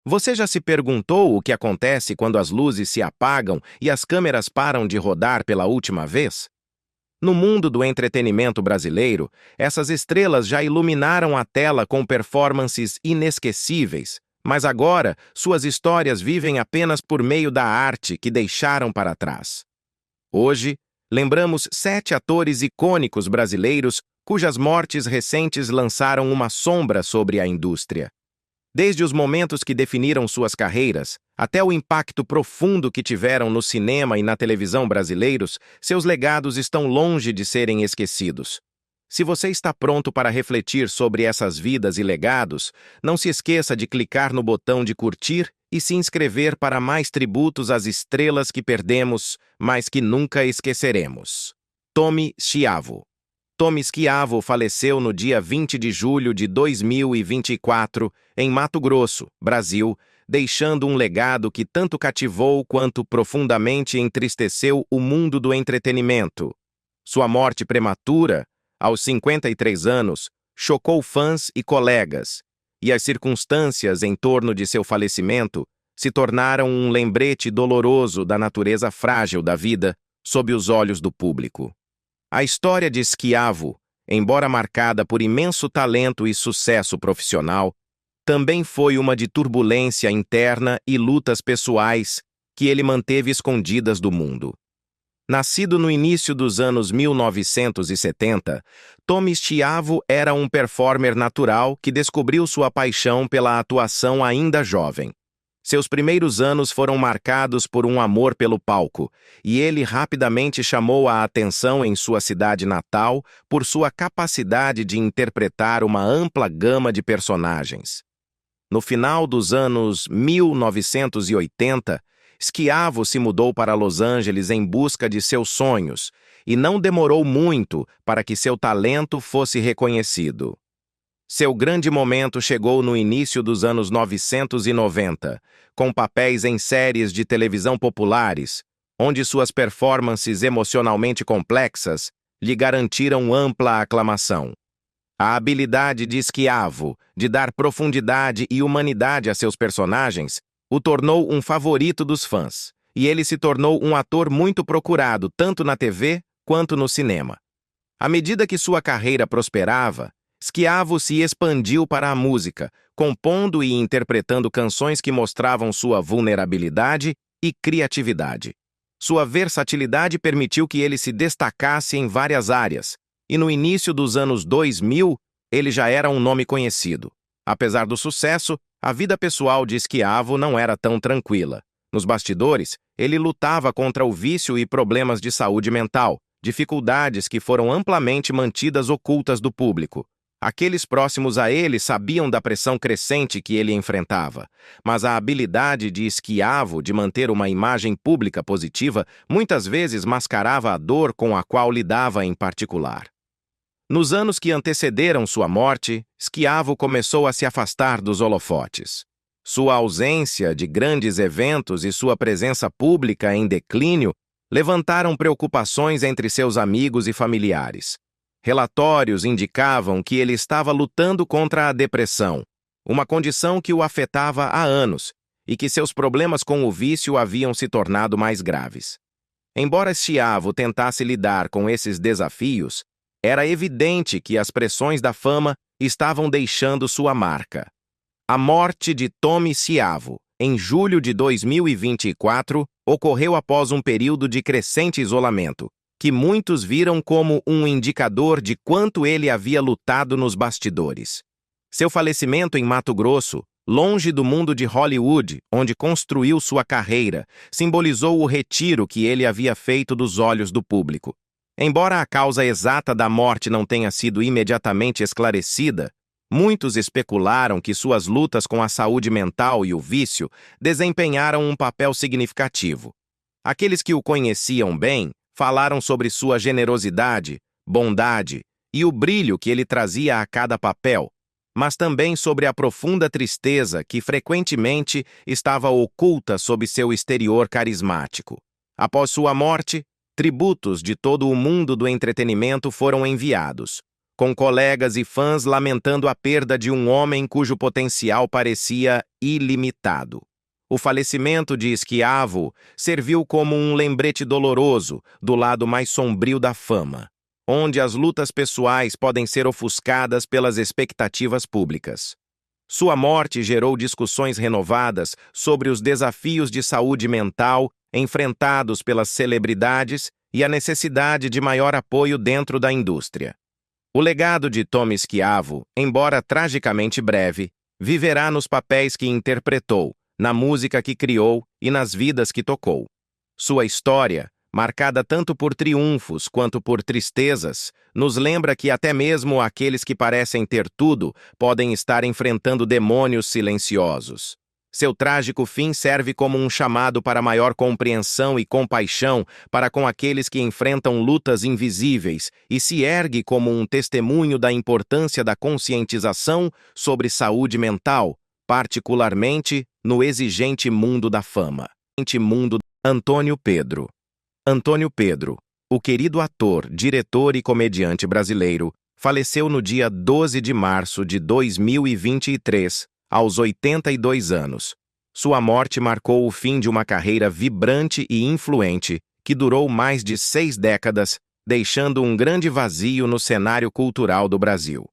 Você já se perguntou o que acontece quando as luzes se apagam e as câmeras param de rodar pela última vez? No mundo do entretenimento brasileiro, essas estrelas já iluminaram a tela com performances inesquecíveis, mas agora suas histórias vivem apenas por meio da arte que deixaram para trás. Hoje, lembramos 7 atores icônicos brasileiros cujas mortes recentes lançaram uma sombra sobre a indústria. Desde os momentos que definiram suas carreiras, até o impacto profundo que tiveram no cinema e na televisão brasileiros, seus legados estão longe de serem esquecidos. Se você está pronto para refletir sobre essas vidas e legados, não se esqueça de clicar no botão de curtir e se inscrever para mais tributos às estrelas que perdemos, mas que nunca esqueceremos. Tommy Schiavo. Tommy Schiavo faleceu no dia 20 de julho de 2024, em Mato Grosso, Brasil, deixando um legado que tanto cativou quanto profundamente entristeceu o mundo do entretenimento. Sua morte prematura, aos 53 anos, chocou fãs e colegas, e as circunstâncias em torno de seu falecimento se tornaram um lembrete doloroso da natureza frágil da vida sob os olhos do público. A história de Schiavo, embora marcada por imenso talento e sucesso profissional, também foi uma de turbulência interna e lutas pessoais que ele manteve escondidas do mundo. Nascido no início dos anos 1970, Tommy Schiavo era um performer natural que descobriu sua paixão pela atuação ainda jovem. Seus primeiros anos foram marcados por um amor pelo palco, e ele rapidamente chamou a atenção em sua cidade natal por sua capacidade de interpretar uma ampla gama de personagens. No final dos anos 1980, Schiavo se mudou para Los Angeles em busca de seus sonhos, e não demorou muito para que seu talento fosse reconhecido. Seu grande momento chegou no início dos anos 1990, com papéis em séries de televisão populares, onde suas performances emocionalmente complexas lhe garantiram ampla aclamação. A habilidade de Schiavo de dar profundidade e humanidade a seus personagens o tornou um favorito dos fãs, e ele se tornou um ator muito procurado tanto na TV quanto no cinema. À medida que sua carreira prosperava, Schiavo se expandiu para a música, compondo e interpretando canções que mostravam sua vulnerabilidade e criatividade. Sua versatilidade permitiu que ele se destacasse em várias áreas, e no início dos anos 2000, ele já era um nome conhecido. Apesar do sucesso, a vida pessoal de Schiavo não era tão tranquila. Nos bastidores, ele lutava contra o vício e problemas de saúde mental, dificuldades que foram amplamente mantidas ocultas do público. Aqueles próximos a ele sabiam da pressão crescente que ele enfrentava, mas a habilidade de Schiavo de manter uma imagem pública positiva muitas vezes mascarava a dor com a qual lidava em particular. Nos anos que antecederam sua morte, Schiavo começou a se afastar dos holofotes. Sua ausência de grandes eventos e sua presença pública em declínio levantaram preocupações entre seus amigos e familiares. Relatórios indicavam que ele estava lutando contra a depressão, uma condição que o afetava há anos, e que seus problemas com o vício haviam se tornado mais graves. Embora Schiavo tentasse lidar com esses desafios, era evidente que as pressões da fama estavam deixando sua marca. A morte de Tommy Schiavo, em julho de 2024, ocorreu após um período de crescente isolamento, que muitos viram como um indicador de quanto ele havia lutado nos bastidores. Seu falecimento em Mato Grosso, longe do mundo de Hollywood, onde construiu sua carreira, simbolizou o retiro que ele havia feito dos olhos do público. Embora a causa exata da morte não tenha sido imediatamente esclarecida, muitos especularam que suas lutas com a saúde mental e o vício desempenharam um papel significativo. Aqueles que o conheciam bem falaram sobre sua generosidade, bondade e o brilho que ele trazia a cada papel, mas também sobre a profunda tristeza que frequentemente estava oculta sob seu exterior carismático. Após sua morte, tributos de todo o mundo do entretenimento foram enviados, com colegas e fãs lamentando a perda de um homem cujo potencial parecia ilimitado. O falecimento de Schiavo serviu como um lembrete doloroso do lado mais sombrio da fama, onde as lutas pessoais podem ser ofuscadas pelas expectativas públicas. Sua morte gerou discussões renovadas sobre os desafios de saúde mental enfrentados pelas celebridades e a necessidade de maior apoio dentro da indústria. O legado de Tom Schiavo, embora tragicamente breve, viverá nos papéis que interpretou, na música que criou e nas vidas que tocou. Sua história, marcada tanto por triunfos quanto por tristezas, nos lembra que até mesmo aqueles que parecem ter tudo podem estar enfrentando demônios silenciosos. Seu trágico fim serve como um chamado para maior compreensão e compaixão para com aqueles que enfrentam lutas invisíveis e se ergue como um testemunho da importância da conscientização sobre saúde mental, particularmente no exigente mundo da fama. Antônio Pedro. Antônio Pedro, o querido ator, diretor e comediante brasileiro, faleceu no dia 12 de março de 2023, aos 82 anos. Sua morte marcou o fim de uma carreira vibrante e influente que durou mais de 6 décadas, deixando um grande vazio no cenário cultural do Brasil.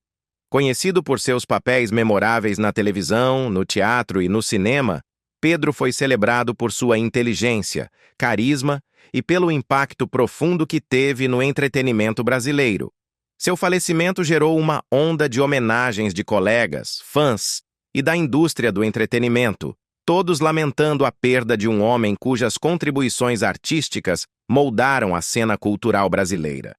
Conhecido por seus papéis memoráveis na televisão, no teatro e no cinema, Pedro foi celebrado por sua inteligência, carisma e pelo impacto profundo que teve no entretenimento brasileiro. Seu falecimento gerou uma onda de homenagens de colegas, fãs e da indústria do entretenimento, todos lamentando a perda de um homem cujas contribuições artísticas moldaram a cena cultural brasileira.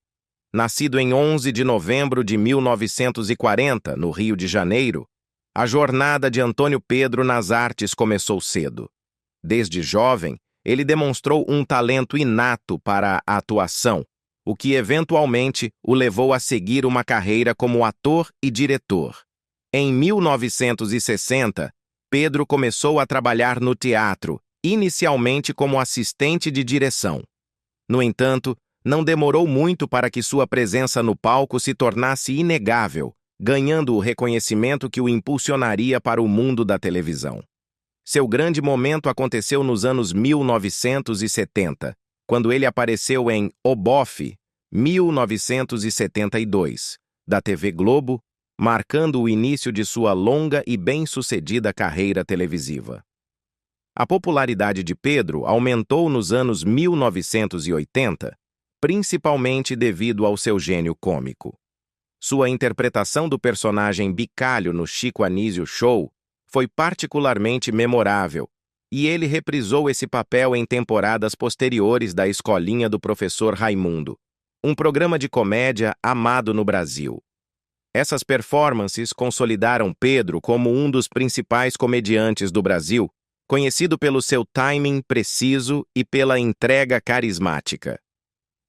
Nascido em 11 de novembro de 1940, no Rio de Janeiro, a jornada de Antônio Pedro nas artes começou cedo. Desde jovem, ele demonstrou um talento inato para a atuação, o que eventualmente o levou a seguir uma carreira como ator e diretor. Em 1960, Pedro começou a trabalhar no teatro, inicialmente como assistente de direção. No entanto, não demorou muito para que sua presença no palco se tornasse inegável, ganhando o reconhecimento que o impulsionaria para o mundo da televisão. Seu grande momento aconteceu nos anos 1970, quando ele apareceu em O Bofe, 1972, da TV Globo, marcando o início de sua longa e bem-sucedida carreira televisiva. A popularidade de Pedro aumentou nos anos 1980, principalmente devido ao seu gênio cômico. Sua interpretação do personagem Bicalho no Chico Anísio Show foi particularmente memorável, e ele reprisou esse papel em temporadas posteriores da Escolinha do Professor Raimundo, um programa de comédia amado no Brasil. Essas performances consolidaram Pedro como um dos principais comediantes do Brasil, conhecido pelo seu timing preciso e pela entrega carismática.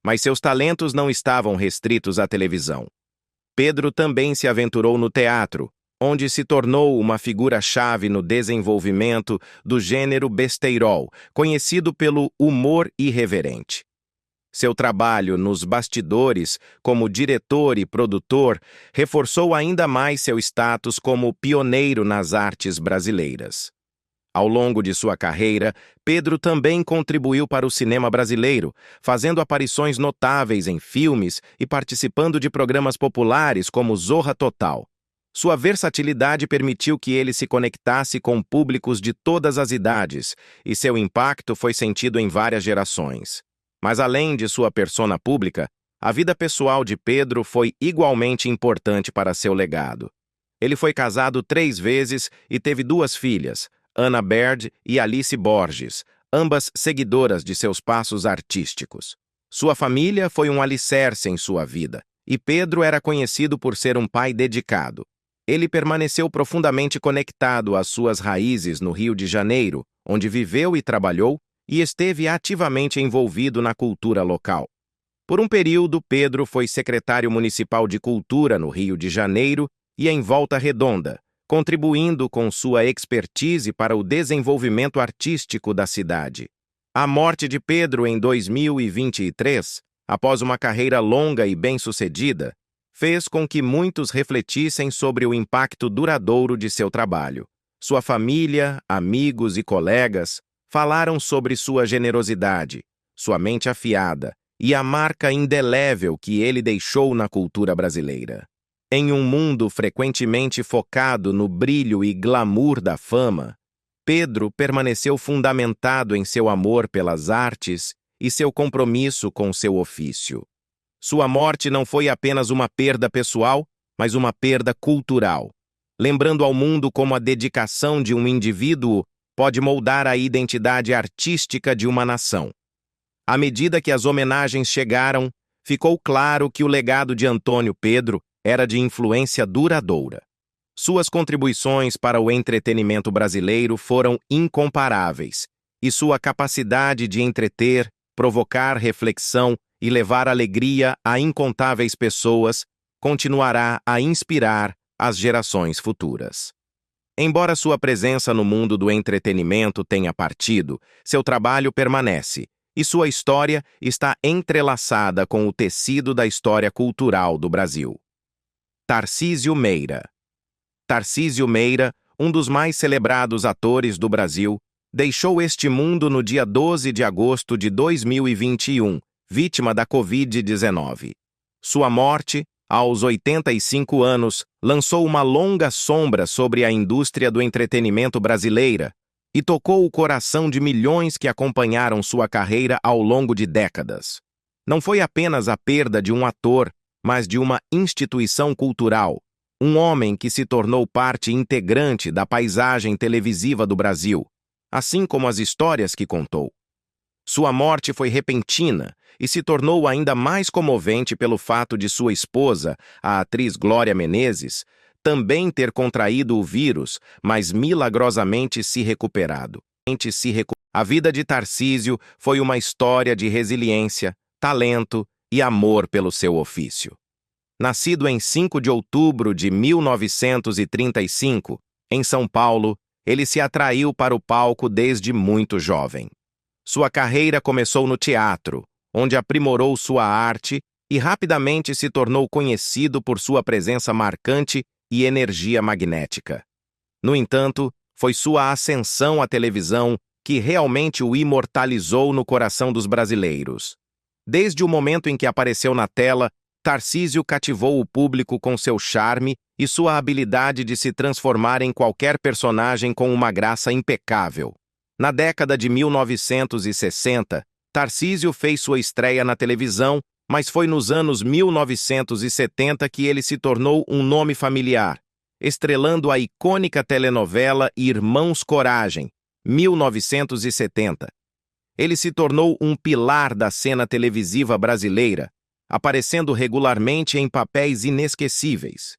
Mas seus talentos não estavam restritos à televisão. Pedro também se aventurou no teatro, onde se tornou uma figura-chave no desenvolvimento do gênero besteirol, conhecido pelo humor irreverente. Seu trabalho nos bastidores, como diretor e produtor, reforçou ainda mais seu status como pioneiro nas artes brasileiras. Ao longo de sua carreira, Pedro também contribuiu para o cinema brasileiro, fazendo aparições notáveis em filmes e participando de programas populares como Zorra Total. Sua versatilidade permitiu que ele se conectasse com públicos de todas as idades, e seu impacto foi sentido em várias gerações. Mas além de sua persona pública, a vida pessoal de Pedro foi igualmente importante para seu legado. Ele foi casado 3 vezes e teve 2 filhas, Ana Baird e Alice Borges, ambas seguidoras de seus passos artísticos. Sua família foi um alicerce em sua vida, e Pedro era conhecido por ser um pai dedicado. Ele permaneceu profundamente conectado às suas raízes no Rio de Janeiro, onde viveu e trabalhou, e esteve ativamente envolvido na cultura local. Por um período, Pedro foi secretário municipal de Cultura no Rio de Janeiro e em Volta Redonda, contribuindo com sua expertise para o desenvolvimento artístico da cidade. A morte de Pedro em 2023, após uma carreira longa e bem-sucedida, fez com que muitos refletissem sobre o impacto duradouro de seu trabalho. Sua família, amigos e colegas falaram sobre sua generosidade, sua mente afiada e a marca indelével que ele deixou na cultura brasileira. Em um mundo frequentemente focado no brilho e glamour da fama, Pedro permaneceu fundamentado em seu amor pelas artes e seu compromisso com seu ofício. Sua morte não foi apenas uma perda pessoal, mas uma perda cultural, lembrando ao mundo como a dedicação de um indivíduo pode moldar a identidade artística de uma nação. À medida que as homenagens chegaram, ficou claro que o legado de Antônio Pedro era de influência duradoura. Suas contribuições para o entretenimento brasileiro foram incomparáveis, e sua capacidade de entreter, provocar reflexão e levar alegria a incontáveis pessoas continuará a inspirar as gerações futuras. Embora sua presença no mundo do entretenimento tenha partido, seu trabalho permanece, e sua história está entrelaçada com o tecido da história cultural do Brasil. Tarcísio Meira. Tarcísio Meira, um dos mais celebrados atores do Brasil, deixou este mundo no dia 12 de agosto de 2021, vítima da Covid-19. Sua morte, aos 85 anos, lançou uma longa sombra sobre a indústria do entretenimento brasileira e tocou o coração de milhões que acompanharam sua carreira ao longo de décadas. Não foi apenas a perda de um ator, mas de uma instituição cultural, um homem que se tornou parte integrante da paisagem televisiva do Brasil, assim como as histórias que contou. Sua morte foi repentina e se tornou ainda mais comovente pelo fato de sua esposa, a atriz Glória Menezes, também ter contraído o vírus, mas milagrosamente se recuperado. A vida de Tarcísio foi uma história de resiliência, talento e amor pelo seu ofício. Nascido em 5 de outubro de 1935, em São Paulo, ele se atraiu para o palco desde muito jovem. Sua carreira começou no teatro, onde aprimorou sua arte e rapidamente se tornou conhecido por sua presença marcante e energia magnética. No entanto, foi sua ascensão à televisão que realmente o imortalizou no coração dos brasileiros. Desde o momento em que apareceu na tela, Tarcísio cativou o público com seu charme e sua habilidade de se transformar em qualquer personagem com uma graça impecável. Na década de 1960, Tarcísio fez sua estreia na televisão, mas foi nos anos 1970 que ele se tornou um nome familiar, estrelando a icônica telenovela Irmãos Coragem, 1970. Ele se tornou um pilar da cena televisiva brasileira, aparecendo regularmente em papéis inesquecíveis.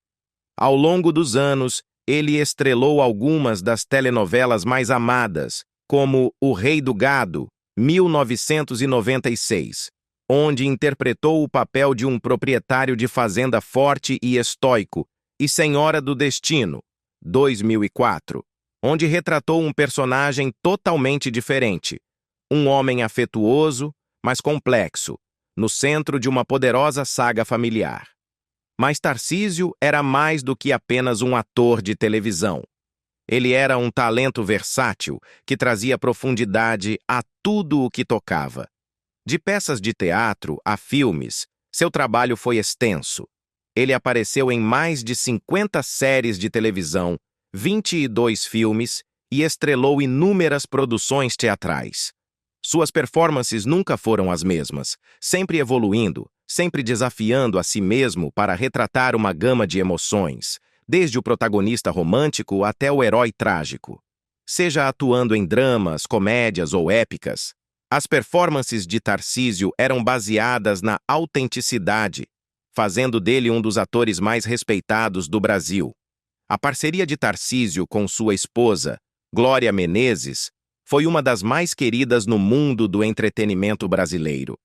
Ao longo dos anos, ele estrelou algumas das telenovelas mais amadas, como O Rei do Gado, 1996, onde interpretou o papel de um proprietário de fazenda forte e estoico, e Senhora do Destino, 2004, onde retratou um personagem totalmente diferente, um homem afetuoso, mas complexo, no centro de uma poderosa saga familiar. Mas Tarcísio era mais do que apenas um ator de televisão. Ele era um talento versátil que trazia profundidade a tudo o que tocava. De peças de teatro a filmes, seu trabalho foi extenso. Ele apareceu em mais de 50 séries de televisão, 22 filmes e estrelou inúmeras produções teatrais. Suas performances nunca foram as mesmas, sempre evoluindo, sempre desafiando a si mesmo para retratar uma gama de emoções, desde o protagonista romântico até o herói trágico. Seja atuando em dramas, comédias ou épicas, as performances de Tarcísio eram baseadas na autenticidade, fazendo dele um dos atores mais respeitados do Brasil. A parceria de Tarcísio com sua esposa, Glória Menezes, foi uma das mais queridas no mundo do entretenimento brasileiro.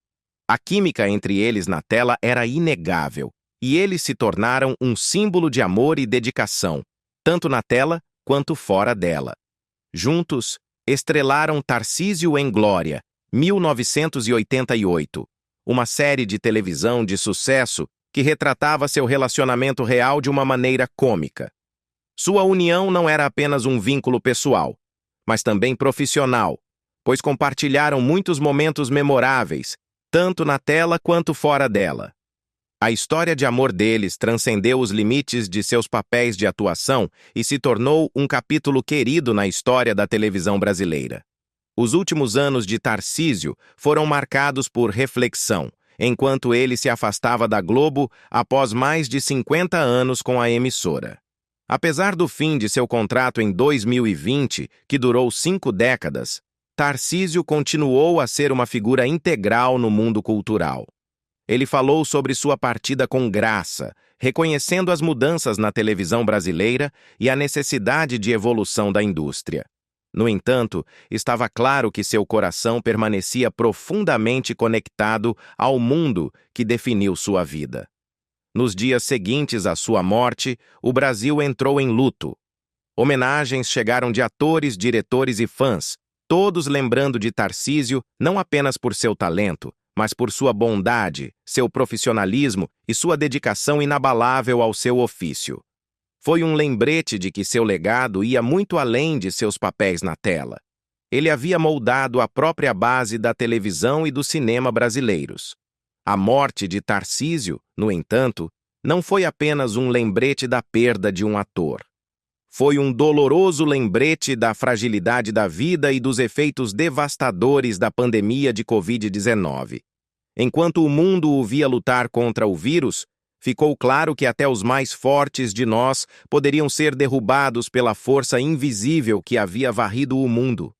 A química entre eles na tela era inegável, e eles se tornaram um símbolo de amor e dedicação, tanto na tela quanto fora dela. Juntos, estrelaram Tarcísio em Glória, 1988, uma série de televisão de sucesso que retratava seu relacionamento real de uma maneira cômica. Sua união não era apenas um vínculo pessoal, mas também profissional, pois compartilharam muitos momentos memoráveis, tanto na tela quanto fora dela. A história de amor deles transcendeu os limites de seus papéis de atuação e se tornou um capítulo querido na história da televisão brasileira. Os últimos anos de Tarcísio foram marcados por reflexão, enquanto ele se afastava da Globo após mais de 50 anos com a emissora. Apesar do fim de seu contrato em 2020, que durou 5 décadas, Tarcísio continuou a ser uma figura integral no mundo cultural. Ele falou sobre sua partida com graça, reconhecendo as mudanças na televisão brasileira e a necessidade de evolução da indústria. No entanto, estava claro que seu coração permanecia profundamente conectado ao mundo que definiu sua vida. Nos dias seguintes à sua morte, o Brasil entrou em luto. Homenagens chegaram de atores, diretores e fãs, todos lembrando de Tarcísio não apenas por seu talento, mas por sua bondade, seu profissionalismo e sua dedicação inabalável ao seu ofício. Foi um lembrete de que seu legado ia muito além de seus papéis na tela. Ele havia moldado a própria base da televisão e do cinema brasileiros. A morte de Tarcísio, no entanto, não foi apenas um lembrete da perda de um ator. Foi um doloroso lembrete da fragilidade da vida e dos efeitos devastadores da pandemia de Covid-19. Enquanto o mundo o via lutar contra o vírus, ficou claro que até os mais fortes de nós poderiam ser derrubados pela força invisível que havia varrido o mundo.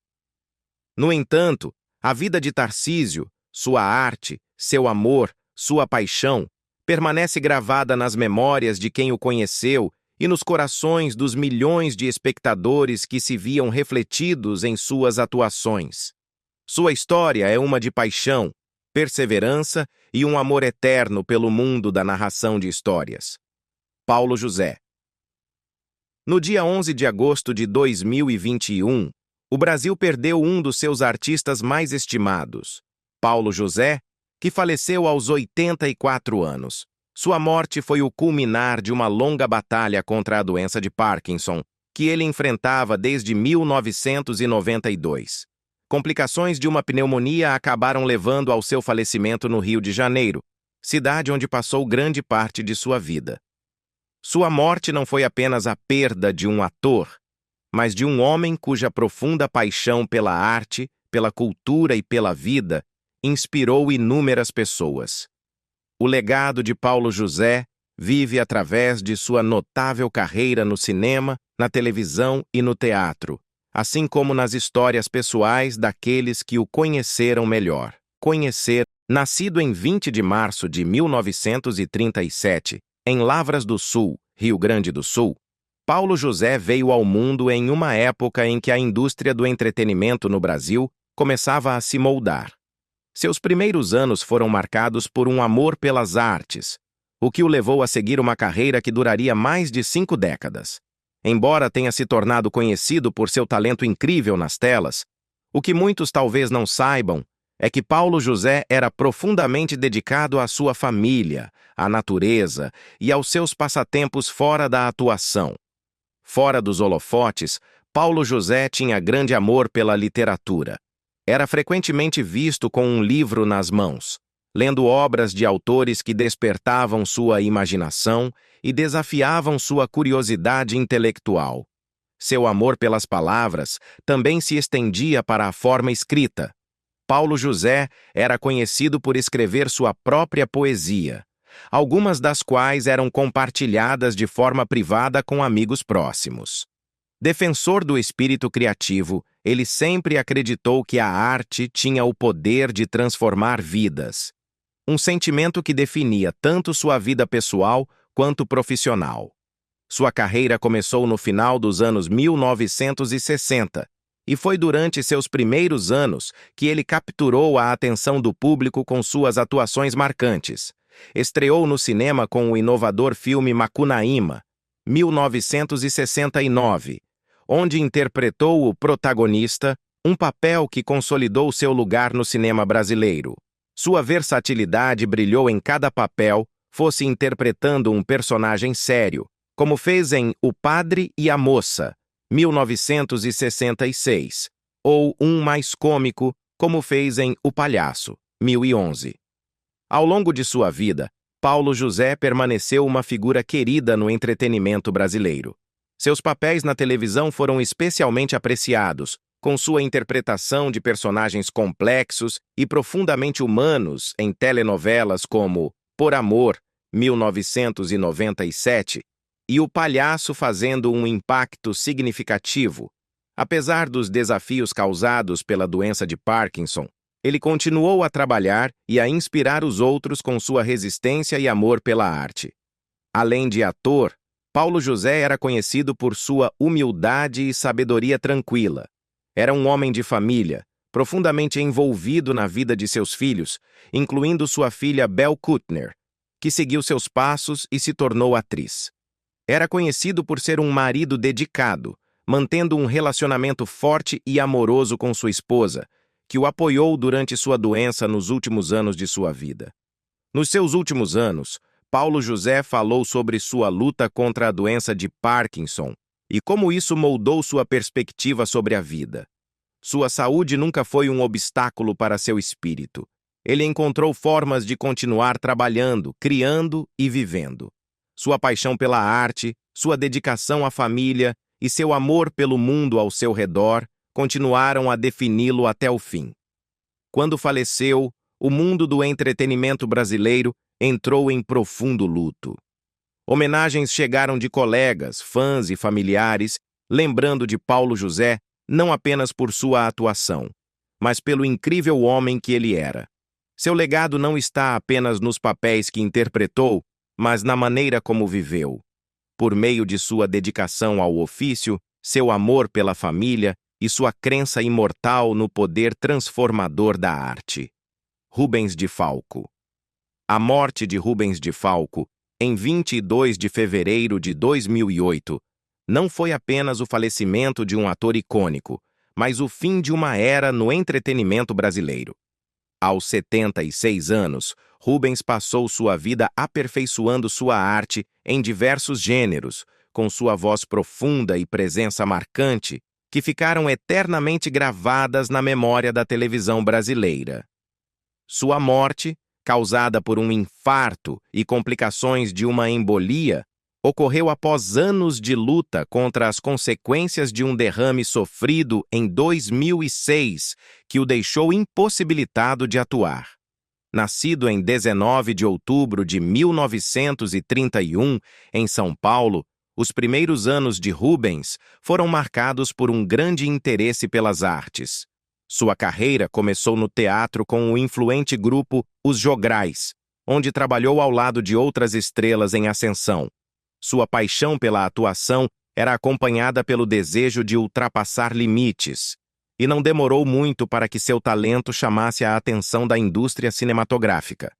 No entanto, a vida de Tarcísio, sua arte, seu amor, sua paixão, permanece gravada nas memórias de quem o conheceu e nos corações dos milhões de espectadores que se viam refletidos em suas atuações. Sua história é uma de paixão, perseverança e um amor eterno pelo mundo da narração de histórias. Paulo José. No dia 11 de agosto de 2021, o Brasil perdeu um dos seus artistas mais estimados, Paulo José, que faleceu aos 84 anos. Sua morte foi o culminar de uma longa batalha contra a doença de Parkinson, que ele enfrentava desde 1992. Complicações de uma pneumonia acabaram levando ao seu falecimento no Rio de Janeiro, cidade onde passou grande parte de sua vida. Sua morte não foi apenas a perda de um ator, mas de um homem cuja profunda paixão pela arte, pela cultura e pela vida inspirou inúmeras pessoas. O legado de Paulo José vive através de sua notável carreira no cinema, na televisão e no teatro, assim como nas histórias pessoais daqueles que o conheceram melhor. Nascido em 20 de março de 1937, em Lavras do Sul, Rio Grande do Sul, Paulo José veio ao mundo em uma época em que a indústria do entretenimento no Brasil começava a se moldar. Seus primeiros anos foram marcados por um amor pelas artes, o que o levou a seguir uma carreira que duraria mais de 5 décadas. Embora tenha se tornado conhecido por seu talento incrível nas telas, o que muitos talvez não saibam é que Paulo José era profundamente dedicado à sua família, à natureza e aos seus passatempos fora da atuação. Fora dos holofotes, Paulo José tinha grande amor pela literatura. Era frequentemente visto com um livro nas mãos, lendo obras de autores que despertavam sua imaginação e desafiavam sua curiosidade intelectual. Seu amor pelas palavras também se estendia para a forma escrita. Paulo José era conhecido por escrever sua própria poesia, algumas das quais eram compartilhadas de forma privada com amigos próximos. Defensor do espírito criativo, ele sempre acreditou que a arte tinha o poder de transformar vidas, um sentimento que definia tanto sua vida pessoal quanto profissional. Sua carreira começou no final dos anos 1960 e foi durante seus primeiros anos que ele capturou a atenção do público com suas atuações marcantes. Estreou no cinema com o inovador filme Macunaíma, 1969, onde interpretou o protagonista, um papel que consolidou seu lugar no cinema brasileiro. Sua versatilidade brilhou em cada papel, fosse interpretando um personagem sério, como fez em O Padre e a Moça, 1966, ou um mais cômico, como fez em O Palhaço, 1011. Ao longo de sua vida, Paulo José permaneceu uma figura querida no entretenimento brasileiro. Seus papéis na televisão foram especialmente apreciados, com sua interpretação de personagens complexos e profundamente humanos em telenovelas como Por Amor, 1997, e O Palhaço fazendo um impacto significativo. Apesar dos desafios causados pela doença de Parkinson, ele continuou a trabalhar e a inspirar os outros com sua resistência e amor pela arte. Além de ator, Paulo José era conhecido por sua humildade e sabedoria tranquila. Era um homem de família, profundamente envolvido na vida de seus filhos, incluindo sua filha Belle Kuttner, que seguiu seus passos e se tornou atriz. Era conhecido por ser um marido dedicado, mantendo um relacionamento forte e amoroso com sua esposa, que o apoiou durante sua doença nos últimos anos de sua vida. Nos seus últimos anos, Paulo José falou sobre sua luta contra a doença de Parkinson e como isso moldou sua perspectiva sobre a vida. Sua saúde nunca foi um obstáculo para seu espírito. Ele encontrou formas de continuar trabalhando, criando e vivendo. Sua paixão pela arte, sua dedicação à família e seu amor pelo mundo ao seu redor continuaram a defini-lo até o fim. Quando faleceu, o mundo do entretenimento brasileiro entrou em profundo luto. Homenagens chegaram de colegas, fãs e familiares, lembrando de Paulo José não apenas por sua atuação, mas pelo incrível homem que ele era. Seu legado não está apenas nos papéis que interpretou, mas na maneira como viveu. Por meio de sua dedicação ao ofício, seu amor pela família e sua crença imortal no poder transformador da arte. Rubens de Falco. A morte de Rubens de Falco, em 22 de fevereiro de 2008, não foi apenas o falecimento de um ator icônico, mas o fim de uma era no entretenimento brasileiro. Aos 76 anos, Rubens passou sua vida aperfeiçoando sua arte em diversos gêneros, com sua voz profunda e presença marcante, que ficaram eternamente gravadas na memória da televisão brasileira. Sua morte, causada por um infarto e complicações de uma embolia, ocorreu após anos de luta contra as consequências de um derrame sofrido em 2006, que o deixou impossibilitado de atuar. Nascido em 19 de outubro de 1931, em São Paulo, os primeiros anos de Rubens foram marcados por um grande interesse pelas artes. Sua carreira começou no teatro com o influente grupo Os Jograis, onde trabalhou ao lado de outras estrelas em ascensão. Sua paixão pela atuação era acompanhada pelo desejo de ultrapassar limites, e não demorou muito para que seu talento chamasse a atenção da indústria cinematográfica.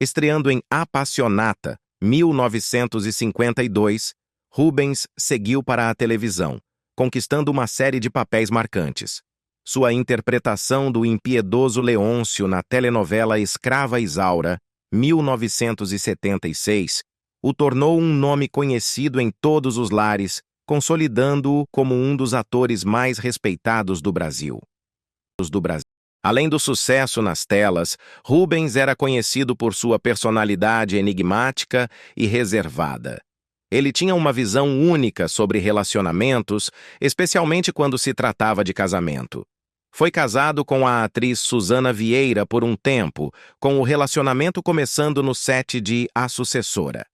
Estreando em Appassionata, 1952, Rubens seguiu para a televisão, conquistando uma série de papéis marcantes. Sua interpretação do impiedoso Leôncio na telenovela Escrava Isaura, 1976, o tornou um nome conhecido em todos os lares, consolidando-o como um dos atores mais respeitados do Brasil. Além do sucesso nas telas, Rubens era conhecido por sua personalidade enigmática e reservada. Ele tinha uma visão única sobre relacionamentos, especialmente quando se tratava de casamento. Foi casado com a atriz Susana Vieira por um tempo, com o relacionamento começando no set de A Sucessora.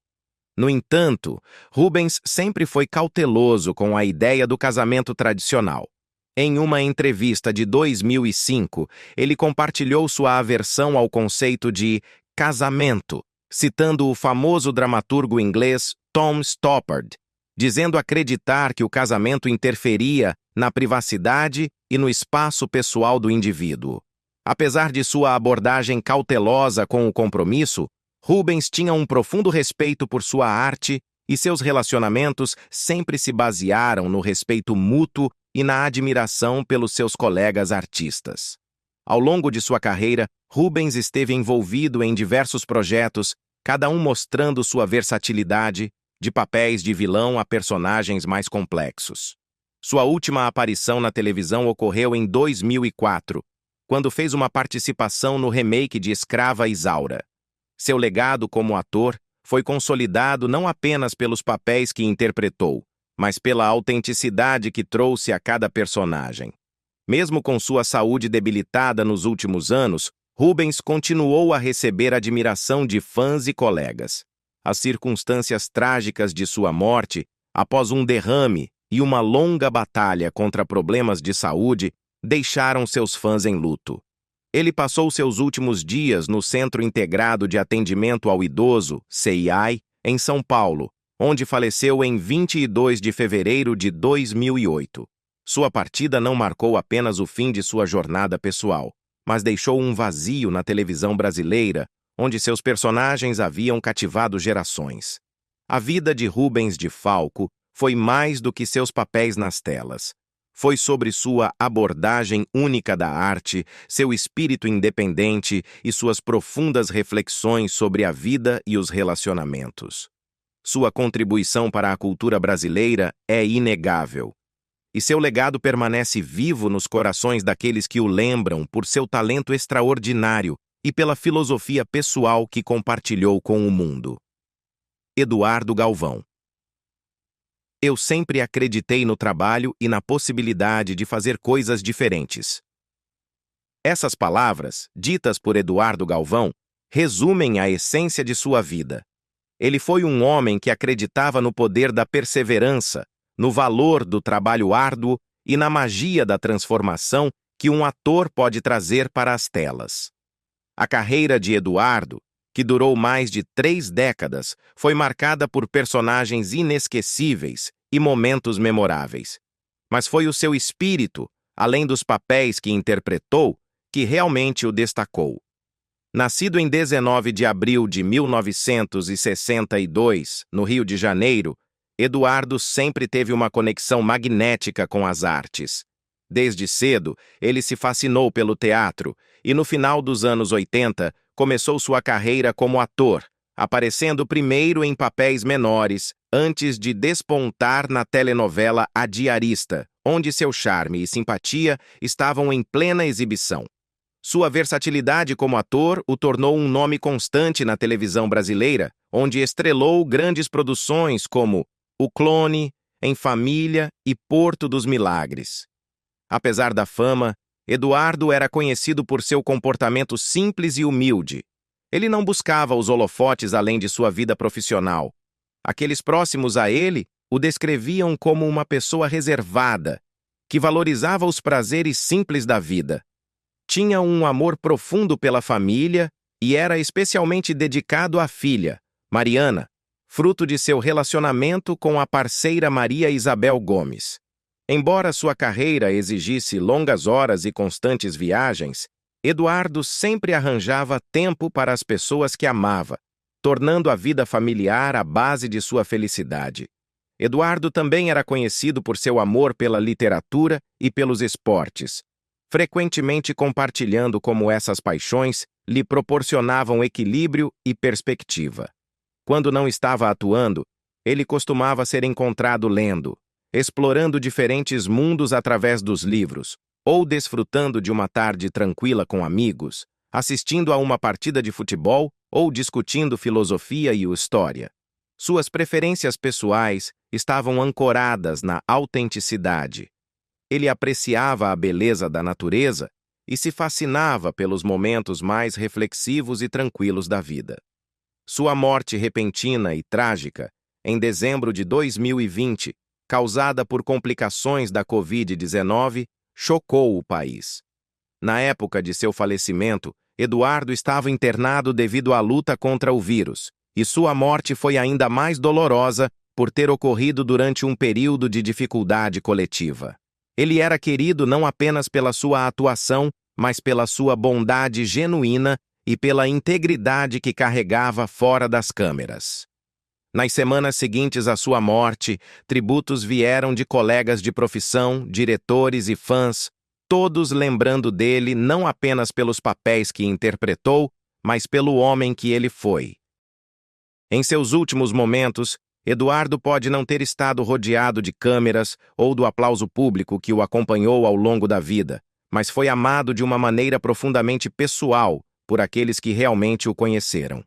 No entanto, Rubens sempre foi cauteloso com a ideia do casamento tradicional. Em uma entrevista de 2005, ele compartilhou sua aversão ao conceito de casamento, citando o famoso dramaturgo inglês Tom Stoppard, dizendo acreditar que o casamento interferia na privacidade e no espaço pessoal do indivíduo. Apesar de sua abordagem cautelosa com o compromisso, Rubens tinha um profundo respeito por sua arte e seus relacionamentos sempre se basearam no respeito mútuo e na admiração pelos seus colegas artistas. Ao longo de sua carreira, Rubens esteve envolvido em diversos projetos, cada um mostrando sua versatilidade, de papéis de vilão a personagens mais complexos. Sua última aparição na televisão ocorreu em 2004, quando fez uma participação no remake de Escrava Isaura. Seu legado como ator foi consolidado não apenas pelos papéis que interpretou, mas pela autenticidade que trouxe a cada personagem. Mesmo com sua saúde debilitada nos últimos anos, Rubens continuou a receber admiração de fãs e colegas. As circunstâncias trágicas de sua morte, após um derrame e uma longa batalha contra problemas de saúde, deixaram seus fãs em luto. Ele passou seus últimos dias no Centro Integrado de Atendimento ao Idoso, CIAI, em São Paulo, onde faleceu em 22 de fevereiro de 2008. Sua partida não marcou apenas o fim de sua jornada pessoal, mas deixou um vazio na televisão brasileira, onde seus personagens haviam cativado gerações. A vida de Rubens de Falco foi mais do que seus papéis nas telas. Foi sobre sua abordagem única da arte, seu espírito independente e suas profundas reflexões sobre a vida e os relacionamentos. Sua contribuição para a cultura brasileira é inegável, e seu legado permanece vivo nos corações daqueles que o lembram por seu talento extraordinário e pela filosofia pessoal que compartilhou com o mundo. Eduardo Galvão. Eu sempre acreditei no trabalho e na possibilidade de fazer coisas diferentes. Essas palavras, ditas por Eduardo Galvão, resumem a essência de sua vida. Ele foi um homem que acreditava no poder da perseverança, no valor do trabalho árduo e na magia da transformação que um ator pode trazer para as telas. A carreira de Eduardo, que durou mais de 3 décadas, foi marcada por personagens inesquecíveis e momentos memoráveis. Mas foi o seu espírito, além dos papéis que interpretou, que realmente o destacou. Nascido em 19 de abril de 1962, no Rio de Janeiro, Eduardo sempre teve uma conexão magnética com as artes. Desde cedo, ele se fascinou pelo teatro e, no final dos anos 80, começou sua carreira como ator, aparecendo primeiro em papéis menores, antes de despontar na telenovela A Diarista, onde seu charme e simpatia estavam em plena exibição. Sua versatilidade como ator o tornou um nome constante na televisão brasileira, onde estrelou grandes produções como O Clone, Em Família e Porto dos Milagres. Apesar da fama, Eduardo era conhecido por seu comportamento simples e humilde. Ele não buscava os holofotes além de sua vida profissional. Aqueles próximos a ele o descreviam como uma pessoa reservada, que valorizava os prazeres simples da vida. Tinha um amor profundo pela família e era especialmente dedicado à filha, Mariana, fruto de seu relacionamento com a parceira Maria Isabel Gomes. Embora sua carreira exigisse longas horas e constantes viagens, Eduardo sempre arranjava tempo para as pessoas que amava, tornando a vida familiar a base de sua felicidade. Eduardo também era conhecido por seu amor pela literatura e pelos esportes, frequentemente compartilhando como essas paixões lhe proporcionavam equilíbrio e perspectiva. Quando não estava atuando, ele costumava ser encontrado lendo, explorando diferentes mundos através dos livros, ou desfrutando de uma tarde tranquila com amigos, assistindo a uma partida de futebol ou discutindo filosofia e história. Suas preferências pessoais estavam ancoradas na autenticidade. Ele apreciava a beleza da natureza e se fascinava pelos momentos mais reflexivos e tranquilos da vida. Sua morte repentina e trágica, em dezembro de 2020, causada por complicações da Covid-19, chocou o país. Na época de seu falecimento, Eduardo estava internado devido à luta contra o vírus, e sua morte foi ainda mais dolorosa por ter ocorrido durante um período de dificuldade coletiva. Ele era querido não apenas pela sua atuação, mas pela sua bondade genuína e pela integridade que carregava fora das câmeras. Nas semanas seguintes à sua morte, tributos vieram de colegas de profissão, diretores e fãs, todos lembrando dele não apenas pelos papéis que interpretou, mas pelo homem que ele foi. Em seus últimos momentos, Eduardo pode não ter estado rodeado de câmeras ou do aplauso público que o acompanhou ao longo da vida, mas foi amado de uma maneira profundamente pessoal por aqueles que realmente o conheceram.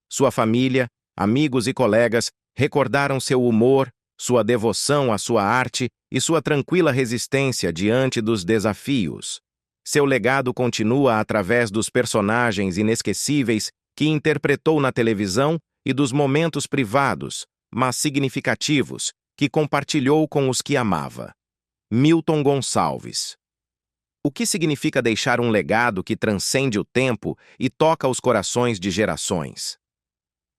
Sua família, amigos e colegas recordaram seu humor, sua devoção à sua arte e sua tranquila resistência diante dos desafios. Seu legado continua através dos personagens inesquecíveis que interpretou na televisão e dos momentos privados, mas significativos, que compartilhou com os que amava. Milton Gonçalves. O que significa deixar um legado que transcende o tempo e toca os corações de gerações?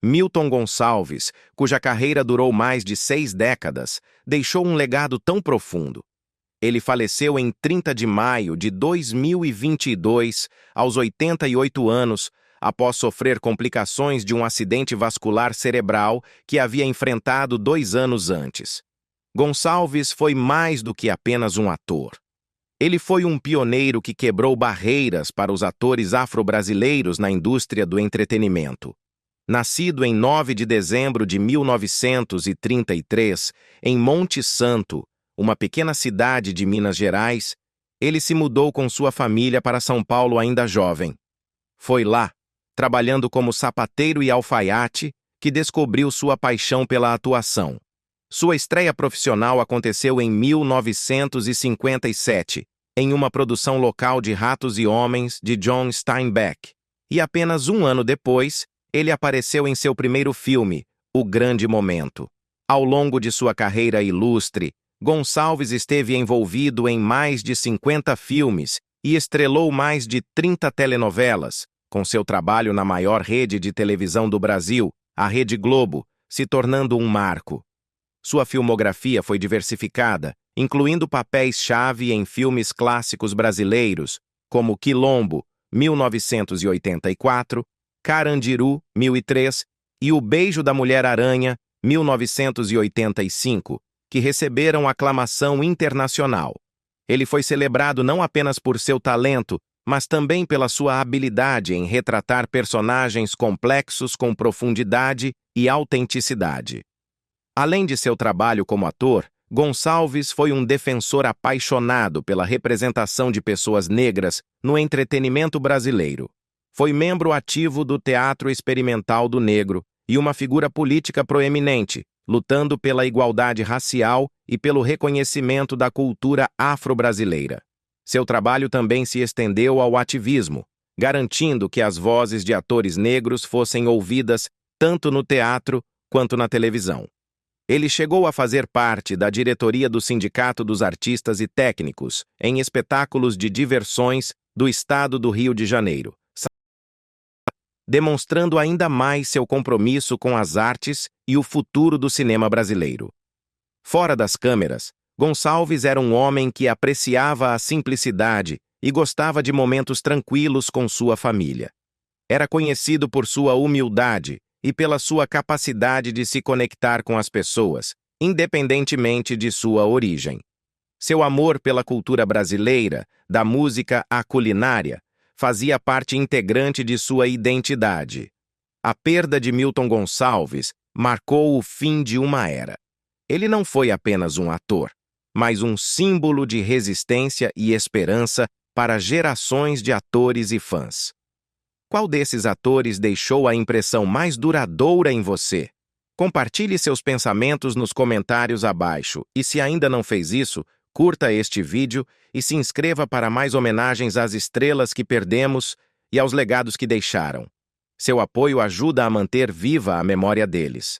Milton Gonçalves, cuja carreira durou mais de 6 décadas, deixou um legado tão profundo. Ele faleceu em 30 de maio de 2022, aos 88 anos, após sofrer complicações de um acidente vascular cerebral que havia enfrentado 2 anos antes. Gonçalves foi mais do que apenas um ator. Ele foi um pioneiro que quebrou barreiras para os atores afro-brasileiros na indústria do entretenimento. Nascido em 9 de dezembro de 1933, em Monte Santo, uma pequena cidade de Minas Gerais, ele se mudou com sua família para São Paulo ainda jovem. Foi lá, trabalhando como sapateiro e alfaiate, que descobriu sua paixão pela atuação. Sua estreia profissional aconteceu em 1957, em uma produção local de Ratos e Homens de John Steinbeck, e apenas um ano depois, ele apareceu em seu primeiro filme, O Grande Momento. Ao longo de sua carreira ilustre, Gonçalves esteve envolvido em mais de 50 filmes e estrelou mais de 30 telenovelas, com seu trabalho na maior rede de televisão do Brasil, a Rede Globo, se tornando um marco. Sua filmografia foi diversificada, incluindo papéis-chave em filmes clássicos brasileiros, como Quilombo, 1984, Carandiru, 1003, e O Beijo da Mulher-Aranha, 1985, que receberam aclamação internacional. Ele foi celebrado não apenas por seu talento, mas também pela sua habilidade em retratar personagens complexos com profundidade e autenticidade. Além de seu trabalho como ator, Gonçalves foi um defensor apaixonado pela representação de pessoas negras no entretenimento brasileiro. Foi membro ativo do Teatro Experimental do Negro e uma figura política proeminente, lutando pela igualdade racial e pelo reconhecimento da cultura afro-brasileira. Seu trabalho também se estendeu ao ativismo, garantindo que as vozes de atores negros fossem ouvidas tanto no teatro quanto na televisão. Ele chegou a fazer parte da diretoria do Sindicato dos Artistas e Técnicos em espetáculos de diversões do estado do Rio de Janeiro, demonstrando ainda mais seu compromisso com as artes e o futuro do cinema brasileiro. Fora das câmeras, Gonçalves era um homem que apreciava a simplicidade e gostava de momentos tranquilos com sua família. Era conhecido por sua humildade e pela sua capacidade de se conectar com as pessoas, independentemente de sua origem. Seu amor pela cultura brasileira, da música à culinária, fazia parte integrante de sua identidade. A perda de Milton Gonçalves marcou o fim de uma era. Ele não foi apenas um ator, mas um símbolo de resistência e esperança para gerações de atores e fãs. Qual desses atores deixou a impressão mais duradoura em você? Compartilhe seus pensamentos nos comentários abaixo e, se ainda não fez isso, curta este vídeo e se inscreva para mais homenagens às estrelas que perdemos e aos legados que deixaram. Seu apoio ajuda a manter viva a memória deles.